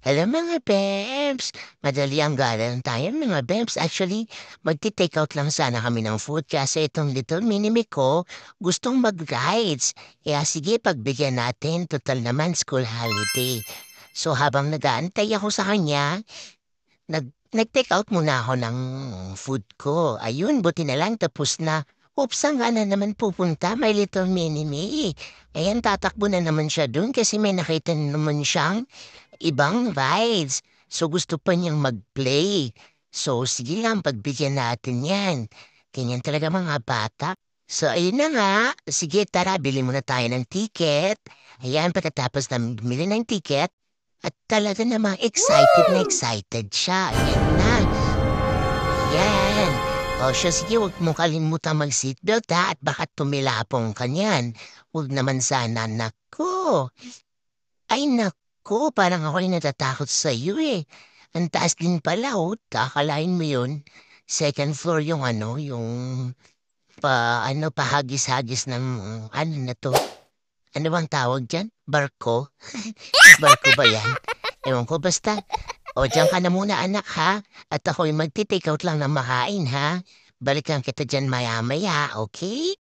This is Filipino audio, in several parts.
Hello mga Bebs! Madali ang galang tayo mga Bebs. Actually, magti-take out lang sana kami ng food kasi itong little minimi ko gustong mag-rides. Kaya sige, pagbigyan natin. Total naman school holiday. So habang nag-aantay ako sa kanya, nag-take out muna ako ng food ko. Ayun, buti na lang tapos na. Oops, saan ka na naman pupunta, my little minimi? Ayan, tatakbo na naman siya dun kasi may nakita na naman siyang ibang rides. So gusto pa niyang mag-play. So sige lang, pagbigyan natin yan. Ganyan talaga mga bata. So ayun na nga, sige tara, bili muna tayo ng ticket. Ayan, pagkatapos na bumili ng ticket, at talaga namang excited siya. Ayan na, yan. O siya, sige, huwag mo kalimutan mag-seatbelt ha, at baka tumilapong ka niyan. Huwag naman sana, nako. Ay naku, parang ako'y natatakot sa'yo eh. Ang taas din pala oh, kakalain mo yun. Second floor yung ano, yung pahagis-hagis ng ano na 'to, ano bang tawag diyan, barko? Barko ba 'yan? Ewan ko basta. O diyan ka na muna anak ha, at ako'y magte-take out lang ng makain ha. Balikan kita diyan maya-maya, okey?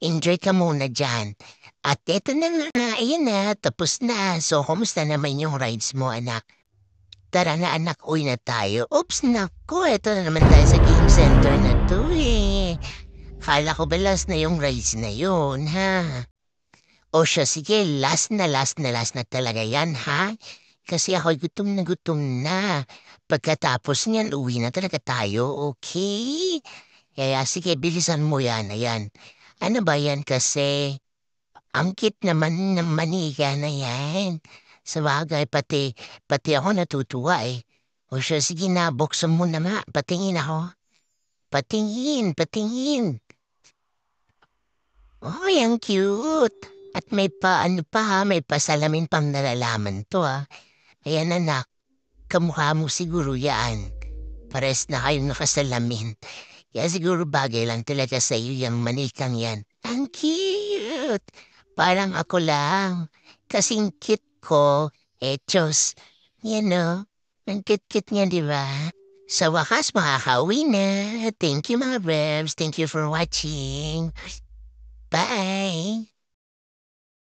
Enjoy ka muna diyan. At eto na nga, ayan na, tapos na. So, kumusta naman yung rides mo, anak? Tara na anak, uwi na tayo. Oops, naku, eto na naman tayo sa game center na to eh. Kala ko ba last na yung rides na yun, ha? O siya, sige, last na talaga yan, ha? Kasi ako'y gutom na. Pagkatapos niyan, uwi na talaga tayo, okay? Kaya sige, bilisan mo yan, ayan. Ano ba yan kasi? Ang cute naman ng manika na yan. Sabagay, pati ako natutuwa eh. O siya, sige na, buksan mo na nga. Patingin ako. Patingin. Ay, ang cute. At may ano pa ha, may pasalamin pang nalalaman to ha. Ayan anak, kamukha mo siguro yan. Pares na kayong nakasalamin. Kaya siguro bagay lang talaga sa iyo yung manikang yan. Ang cute! Parang ako lang. Kasing cute ko. Etos. Yan o. Ang cute-cute niya, di ba? Sa wakas, makakauwi na. Thank you, mga Rebs. Thank you for watching. Bye!